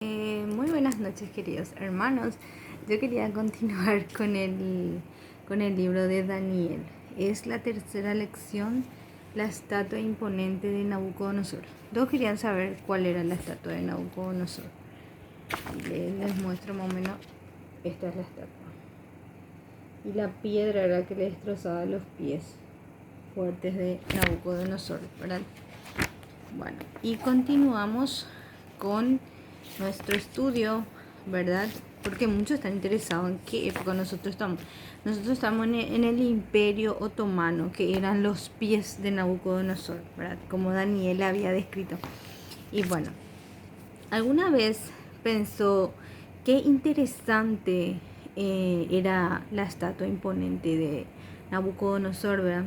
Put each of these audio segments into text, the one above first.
Muy buenas noches, queridos hermanos. Yo quería continuar con el libro de Daniel. Es la tercera lección, la estatua imponente de Nabucodonosor. Todos querían saber cuál era la estatua de Nabucodonosor. Les muestro más o menos. Esta es la estatua. Y la piedra era que le destrozaba los pies fuertes de Nabucodonosor, ¿verdad? Bueno, y continuamos con nuestro estudio, ¿verdad? Porque muchos están interesados en qué época nosotros estamos. Nosotros estamos en el Imperio Otomano, que eran los pies de Nabucodonosor, ¿verdad? Como Daniel había descrito. Y bueno, alguna vez pensó qué interesante era la estatua imponente de Nabucodonosor, ¿verdad?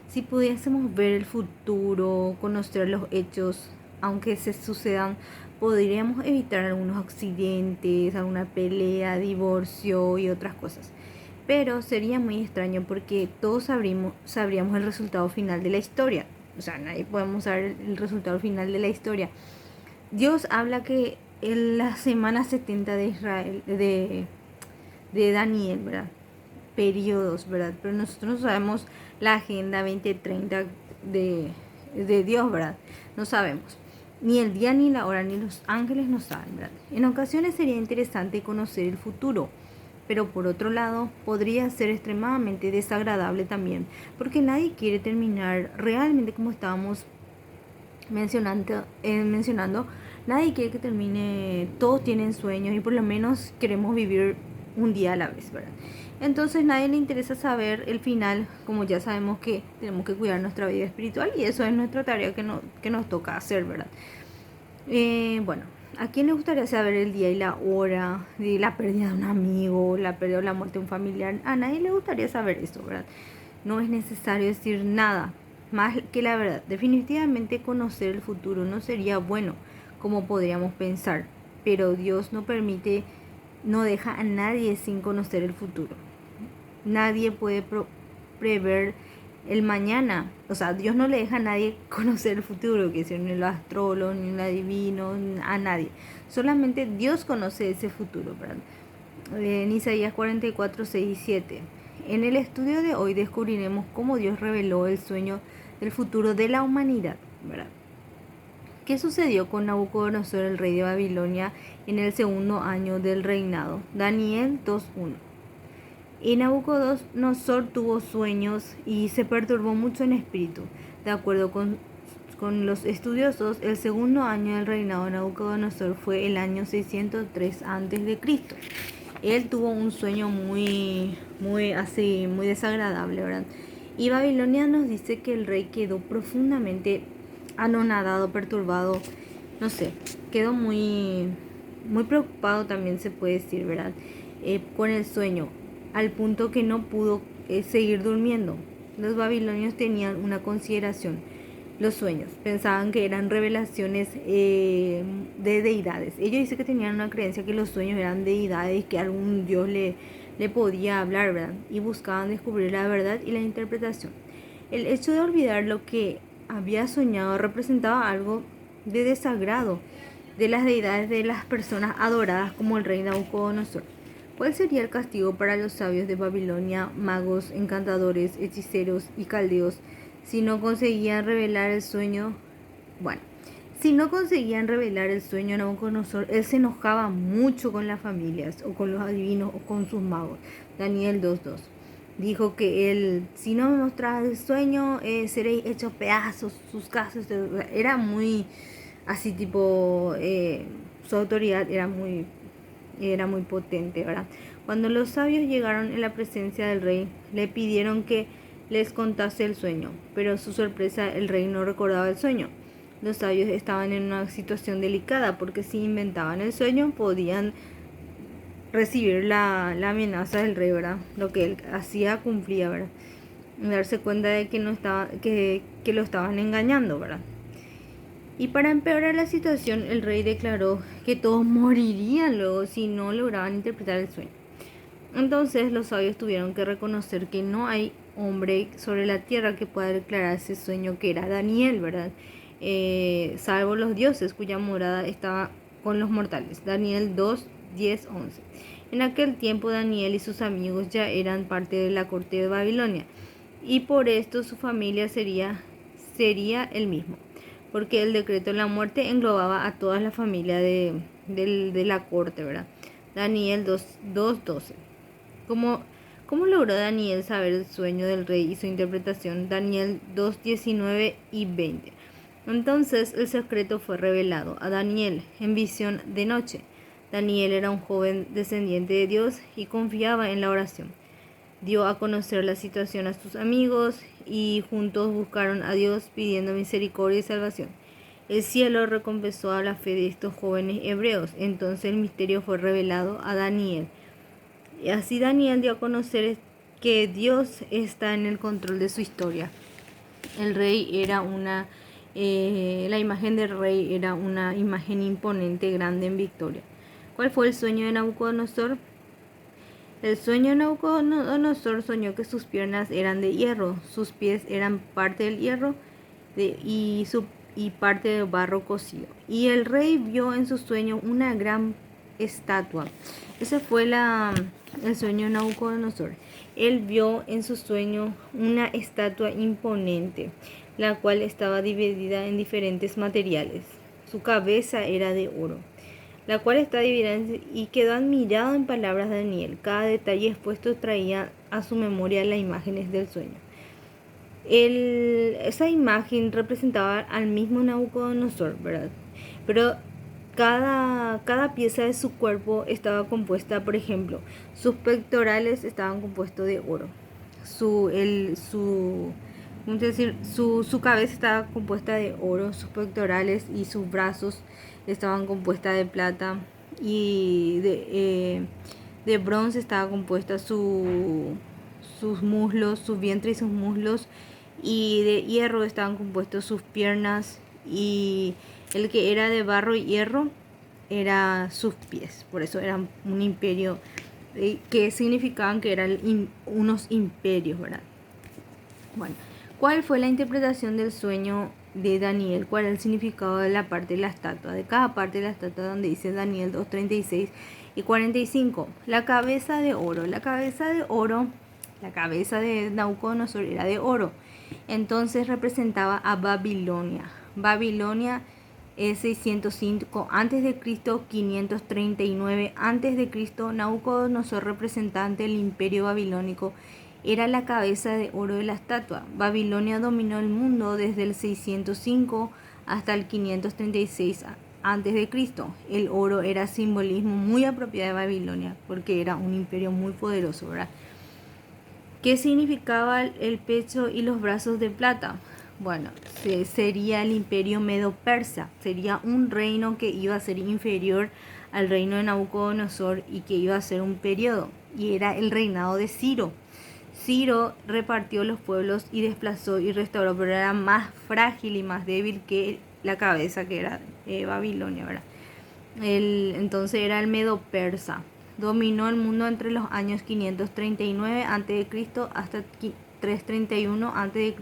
Si pudiésemos ver el futuro, conocer los hechos, aunque se sucedan, podríamos evitar algunos accidentes, alguna pelea, divorcio y otras cosas. Pero sería muy extraño porque todos sabríamos el resultado final de la historia. O sea, nadie podemos saber el resultado final de la historia. Dios habla que en la semana 70 de Israel, de Daniel, ¿verdad? Periodos, ¿verdad? Pero nosotros no sabemos la agenda 2030 de Dios, ¿verdad? No sabemos. Ni el día, ni la hora, ni los ángeles no saben, ¿verdad? En ocasiones sería interesante conocer el futuro, pero por otro lado podría ser extremadamente desagradable también, porque nadie quiere terminar realmente como estábamos mencionando, nadie quiere que termine, todos tienen sueños y por lo menos queremos vivir un día a la vez, ¿verdad? Entonces nadie le interesa saber el final, como ya sabemos que tenemos que cuidar nuestra vida espiritual y eso es nuestra tarea que nos toca hacer, ¿verdad? Bueno, ¿a quién le gustaría saber el día y la hora de la pérdida de un amigo, la pérdida o la muerte de un familiar? A nadie le gustaría saber eso, ¿verdad? No es necesario decir nada más que la verdad. Definitivamente conocer el futuro no sería bueno como podríamos pensar, pero Dios no permite, no deja a nadie sin conocer el futuro. Nadie puede prever el mañana. O sea, Dios no le deja a nadie conocer el futuro, que sea ni los astrólogos, ni el adivino, a nadie. Solamente Dios conoce ese futuro, ¿verdad? En Isaías 44, 6 y 7. En el estudio de hoy descubriremos cómo Dios reveló el sueño del futuro de la humanidad, ¿verdad? ¿Qué sucedió con Nabucodonosor, el rey de Babilonia, en el segundo año del reinado? Daniel 2:1. Y Nabucodonosor tuvo sueños y se perturbó mucho en espíritu. De acuerdo con los estudiosos, el segundo año del reinado de Nabucodonosor fue el año 603 a.C. Él tuvo un sueño muy desagradable, ¿verdad? Y Babilonia nos dice que el rey quedó profundamente anonadado, perturbado, no sé, quedó muy preocupado también se puede decir, ¿verdad? Con el sueño, al punto que no pudo seguir durmiendo. Los babilonios tenían una consideración, los sueños, pensaban que eran revelaciones de deidades. Ellos dicen que tenían una creencia que los sueños eran deidades, que algún dios le podía hablar, ¿verdad? Y buscaban descubrir la verdad y la interpretación. El hecho de olvidar lo que había soñado representaba algo de desagrado de las deidades de las personas adoradas como el rey Nabucodonosor. ¿Cuál sería el castigo para los sabios de Babilonia, magos, encantadores, hechiceros y caldeos si no conseguían revelar el sueño? Bueno, si no conseguían revelar el sueño a Nabucodonosor, él se enojaba mucho con las familias, o con los adivinos, o con sus magos. Daniel 2:2. Dijo que él, si no me mostras el sueño, seréis hechos pedazos, sus casas. Era muy así tipo, su autoridad era muy potente, ¿verdad? Cuando los sabios llegaron en la presencia del rey, le pidieron que les contase el sueño, pero su sorpresa, el rey no recordaba el sueño. Los sabios estaban en una situación delicada porque si inventaban el sueño podían recibir la amenaza del rey, ¿verdad? Lo que él hacía cumplía, ¿verdad? Darse cuenta de que no estaba, que lo estaban engañando, ¿verdad? Y para empeorar la situación, el rey declaró que todos morirían luego si no lograban interpretar el sueño. Entonces los sabios tuvieron que reconocer que no hay hombre sobre la tierra que pueda declarar ese sueño, que era Daniel, ¿verdad? Salvo los dioses cuya morada estaba con los mortales. Daniel 2, 10, 11. En aquel tiempo Daniel y sus amigos ya eran parte de la corte de Babilonia, y por esto su familia sería el mismo, porque el decreto de la muerte englobaba a toda la familia de la corte, ¿verdad? Daniel 2:12. ¿Cómo logró Daniel saber el sueño del rey y su interpretación? Daniel 2:19 y 20. Entonces el secreto fue revelado a Daniel en visión de noche. Daniel era un joven descendiente de Dios y confiaba en la oración. Dio a conocer la situación a sus amigos y juntos buscaron a Dios pidiendo misericordia y salvación. El cielo recompensó a la fe de estos jóvenes hebreos. Entonces el misterio fue revelado a Daniel. Y así Daniel dio a conocer que Dios está en el control de su historia. El rey era la imagen del rey era una imagen imponente, grande en victoria. ¿Cuál fue el sueño de Nabucodonosor? El sueño de Nabucodonosor soñó que sus piernas eran de hierro, sus pies eran parte del hierro y parte de barro cocido. Y el rey vio en su sueño una gran estatua. Ese fue el sueño de Nabucodonosor. Él vio en su sueño una estatua imponente, la cual estaba dividida en diferentes materiales. Su cabeza era de oro, la cual está dividida y quedó admirado en palabras de Daniel. Cada detalle expuesto traía a su memoria las imágenes del sueño. Esa imagen representaba al mismo Nabucodonosor, ¿verdad? Pero cada pieza de su cuerpo estaba compuesta, por ejemplo, sus pectorales estaban compuestos de oro, su cabeza estaba compuesta de oro, sus pectorales y sus brazos estaban compuestas de plata, y de bronce estaba compuesta sus muslos, su vientre y sus muslos, y de hierro estaban compuestos sus piernas, y el que era de barro y hierro era sus pies. Por eso eran un imperio, que significaban que eran unos imperios, ¿verdad? Bueno, ¿cuál fue la interpretación del sueño de Daniel? ¿Cuál es el significado de la parte de la estatua? De cada parte de la estatua, donde dice Daniel 2:36 y 45. La cabeza de oro. La cabeza de Nabucodonosor era de oro. Entonces representaba a Babilonia. Babilonia es 605 a.C., 539 a.C. Nabucodonosor, representante del imperio babilónico, era la cabeza de oro de la estatua. Babilonia dominó el mundo desde el 605 hasta el 536 a.C. El oro era simbolismo muy apropiado de Babilonia, porque era un imperio muy poderoso, ¿verdad? ¿Qué significaba el pecho y los brazos de plata? Bueno, sería el imperio medo-persa. Sería un reino que iba a ser inferior al reino de Nabucodonosor y que iba a ser un periodo. Y era el reinado de Ciro. Ciro repartió los pueblos y desplazó y restauró, pero era más frágil y más débil que la cabeza, que era Babilonia, ¿verdad? Entonces era el medo-persa. Dominó el mundo entre los años 539 a.C. hasta 331 a.C.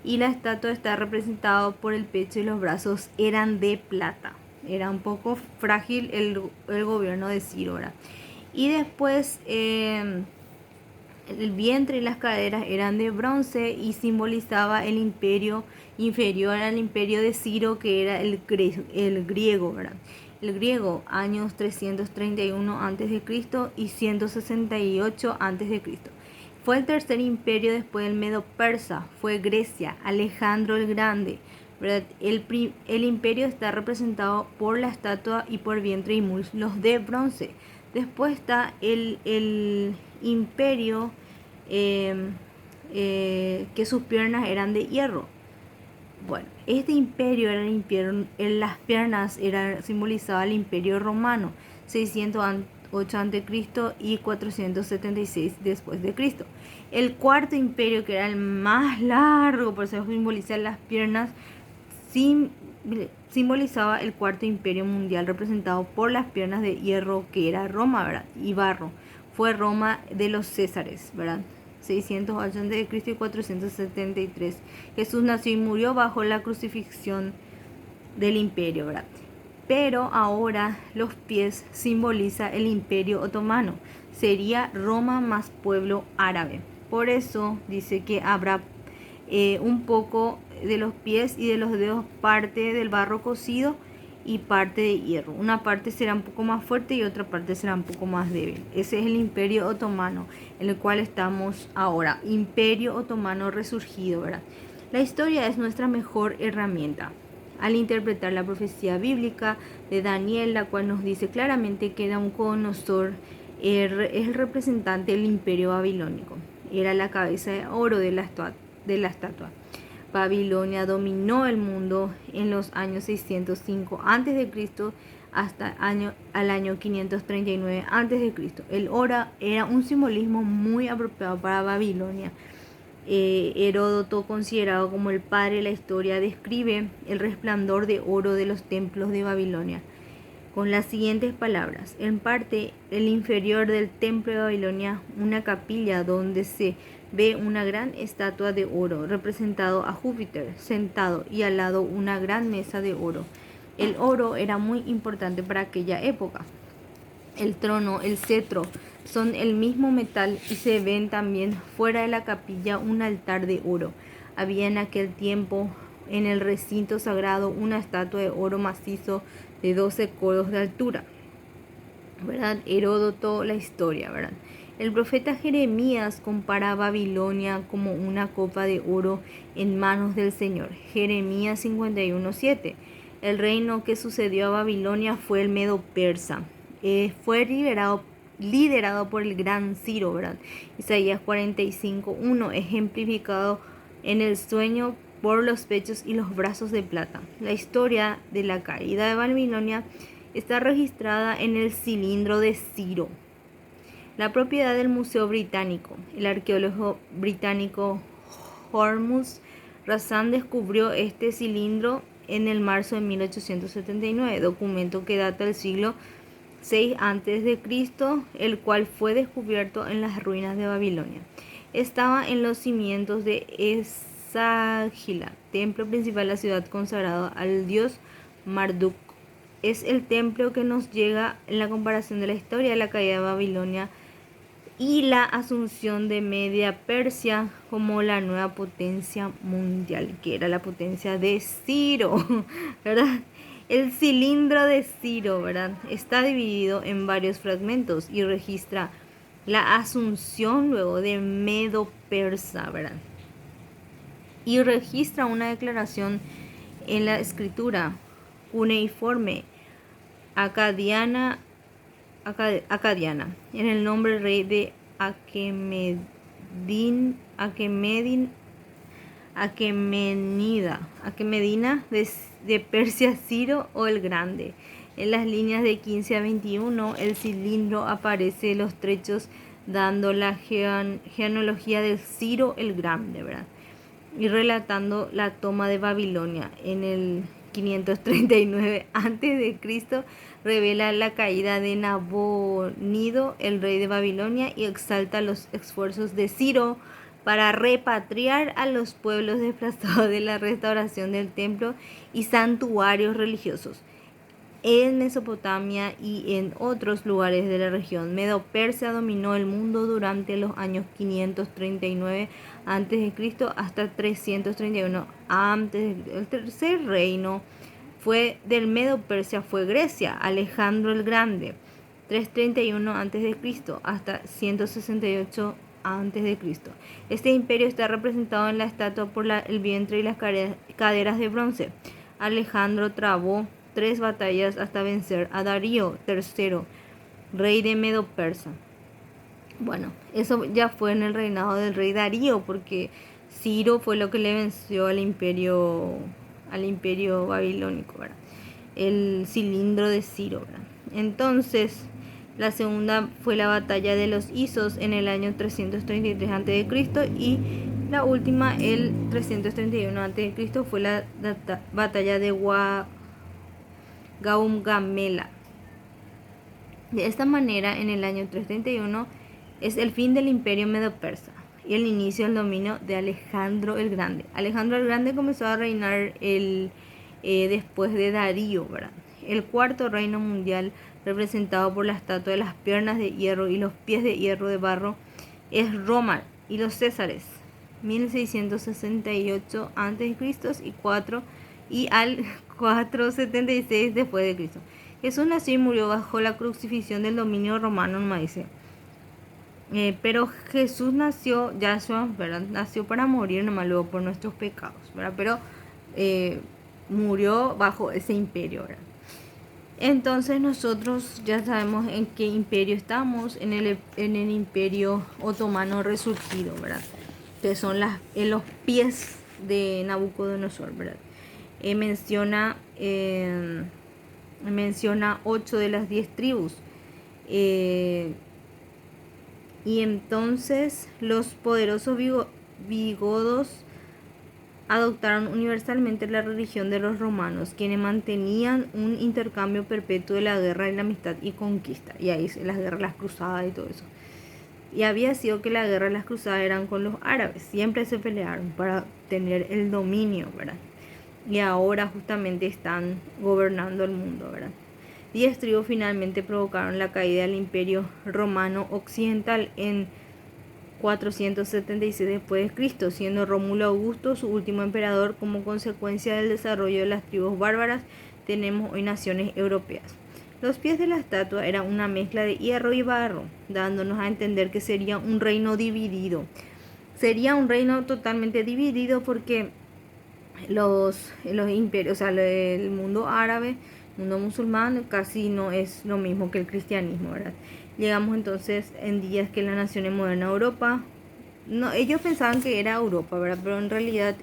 y la estatua está representada por el pecho y los brazos eran de plata. Era un poco frágil el gobierno de Ciro, ¿verdad? Y después el vientre y las caderas eran de bronce y simbolizaba el imperio inferior al imperio de Ciro, que era el griego, ¿verdad? El griego, años 331 a.C. y 168 a.C. Fue el tercer imperio después del Medo-Persa. Fue Grecia, Alejandro el Grande, ¿verdad? El imperio está representado por la estatua y por vientre y muslos de bronce. Después está el imperio que sus piernas eran de hierro. Bueno, este imperio era el imperio, en las piernas simbolizaba el imperio romano, 608 a.C. y 476 después de Cristo. El cuarto imperio, que era el más largo, por eso simboliza las piernas, simbolizaba el cuarto imperio mundial, representado por las piernas de hierro, que era Roma, ¿verdad? Y barro. Fue Roma de los Césares, ¿verdad? 608 a.C. y 473. Jesús nació y murió bajo la crucifixión del imperio, ¿verdad? pero ahora los pies simboliza el Imperio Otomano. Sería Roma más pueblo árabe. Por eso dice que habrá un poco de los pies y de los dedos, parte del barro cocido y parte de hierro. Una parte será un poco más fuerte y otra parte será un poco más débil. Ese es el Imperio Otomano en el cual estamos ahora. Imperio Otomano resurgido, ¿verdad? La historia es nuestra mejor herramienta al interpretar la profecía bíblica de Daniel, la cual nos dice claramente que Nabucodonosor es el representante del imperio babilónico. Era la cabeza de oro de la estatua. Babilonia dominó el mundo en los años 605 a.C. hasta al año 539 a.C. El oro era un simbolismo muy apropiado para Babilonia. Heródoto, considerado como el padre de la historia, describe el resplandor de oro de los templos de Babilonia con las siguientes palabras: en parte el inferior del templo de Babilonia, una capilla donde se ve una gran estatua de oro representado a Júpiter sentado y al lado una gran mesa de oro. El oro era muy importante para aquella época. El trono, el cetro son el mismo metal y se ven también fuera de la capilla un altar de oro. Había en aquel tiempo en el recinto sagrado una estatua de oro macizo de 12 codos de altura, ¿verdad? Heródoto, la historia, ¿verdad? El profeta Jeremías compara a Babilonia como una copa de oro en manos del Señor. Jeremías 51:7. El reino que sucedió a Babilonia fue el Medo-Persa. Fue liderado por el gran Ciro, ¿verdad? Isaías 45:1, ejemplificado en el sueño por los pechos y los brazos de plata. La historia de la caída de Babilonia está registrada en el cilindro de Ciro, la propiedad del Museo Británico. El arqueólogo británico Hormuz Razan descubrió este cilindro en el marzo de 1879, documento que data del siglo VI a.C., el cual fue descubierto en las ruinas de Babilonia. Estaba en los cimientos de Esagila, templo principal de la ciudad consagrado al dios Marduk. Es el templo que nos llega en la comparación de la historia de la caída de Babilonia y la asunción de Media Persia como la nueva potencia mundial, que era la potencia de Ciro, ¿verdad? El cilindro de Ciro, ¿verdad?, está dividido en varios fragmentos y registra la asunción luego de Medo-Persa, ¿verdad? Y registra una declaración en la escritura cuneiforme acadiana, en el nombre del rey de Aquemenida de Persia, Ciro o el Grande. En las líneas de 15 a 21 el cilindro aparece en los trechos dando la genealogía de Ciro el Grande, ¿verdad?, y relatando la toma de Babilonia. En el 539 a.C. revela la caída de Nabonido, el rey de Babilonia, y exalta los esfuerzos de Ciro para repatriar a los pueblos desplazados de la restauración del templo y santuarios religiosos en Mesopotamia y en otros lugares de la región. Medo-Persia dominó el mundo durante los años 539 a.C. hasta 331 a.C. El tercer reino del Medo-Persia fue Grecia, Alejandro el Grande, 331 a.C. hasta 168 a.C. Este imperio está representado en la estatua por el vientre y las caderas de bronce. Alejandro trabó 3 batallas hasta vencer a Darío III, rey de Medo-Persa. Bueno, eso ya fue en el reinado del rey Darío, porque Ciro fue lo que le venció al imperio babilónico, ¿verdad? El cilindro de Ciro, ¿verdad? Entonces, la segunda fue la batalla de los Isos en el año 333 a.C. y la última, el 331 a.C., fue la batalla de Gaugamela. De esta manera, en el año 331 es el fin del imperio medo-persa y el inicio del dominio de Alejandro el Grande. Alejandro el Grande comenzó a reinar después de Darío, ¿verdad? El cuarto reino mundial, representado por la estatua de las piernas de hierro y los pies de hierro de barro, es Roma y los Césares, 1668 a.C. y al 476 después de Cristo. Jesús nació y murió bajo la crucifixión del dominio romano, no dice. Pero Jesús nació, Yahshua, ¿verdad? Nació para morir nomás luego por nuestros pecados, ¿verdad? Pero murió bajo ese imperio, ¿verdad? Entonces nosotros ya sabemos en qué imperio estamos, en el imperio otomano resurgido, ¿verdad? Que son en los pies de Nabucodonosor, ¿verdad? Menciona 8 de las 10 tribus. Y entonces los poderosos vigodos adoptaron universalmente la religión de los romanos, quienes mantenían un intercambio perpetuo de la guerra y la amistad y conquista. Y ahí las guerras, las cruzadas y todo eso. Y había sido que la guerra y las cruzadas eran con los árabes. Siempre se pelearon para tener el dominio, ¿verdad? Y ahora justamente están gobernando el mundo, ¿verdad? 10 tribus finalmente provocaron la caída del Imperio Romano Occidental en 476 después de Cristo, siendo Rómulo Augusto su último emperador. Como consecuencia del desarrollo de las tribus bárbaras, tenemos hoy naciones europeas. Los pies de la estatua eran una mezcla de hierro y barro, dándonos a entender que sería un reino dividido. Sería un reino totalmente dividido porque los imperios, o sea, el mundo árabe, el mundo musulmán, casi no es lo mismo que el cristianismo, ¿verdad? Llegamos entonces en días que la nación moderna Europa, no, ellos pensaban que era Europa, ¿verdad? Pero en realidad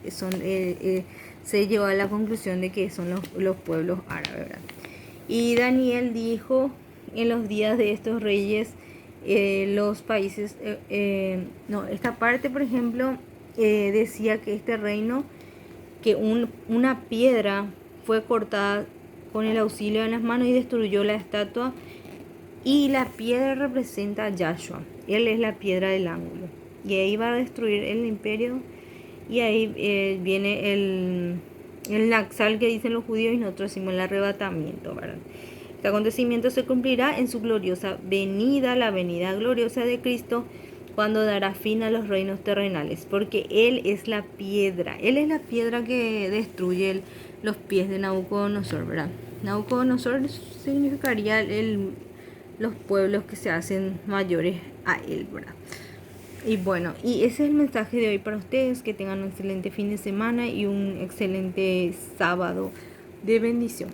se llegó a la conclusión de que son los pueblos árabes, ¿verdad? Y Daniel dijo: en los días de estos reyes, los países, esta parte, por ejemplo, decía que este reino, que una piedra fue cortada con el auxilio de las manos y destruyó la estatua, y la piedra representa a Yahshua. Él es la piedra del ángulo, y ahí va a destruir el imperio. Y ahí viene el Naxal que dicen los judíos, y nosotros decimos el arrebatamiento, ¿verdad? Este acontecimiento se cumplirá en su gloriosa venida, la venida gloriosa de Cristo, cuando dará fin a los reinos terrenales, porque Él es la piedra que destruye los pies de Nabucodonosor, ¿verdad? Nabucodonosor significaría los pueblos que se hacen mayores a él, ¿verdad? Y bueno, y ese es el mensaje de hoy para ustedes. Que tengan un excelente fin de semana y un excelente sábado de bendición.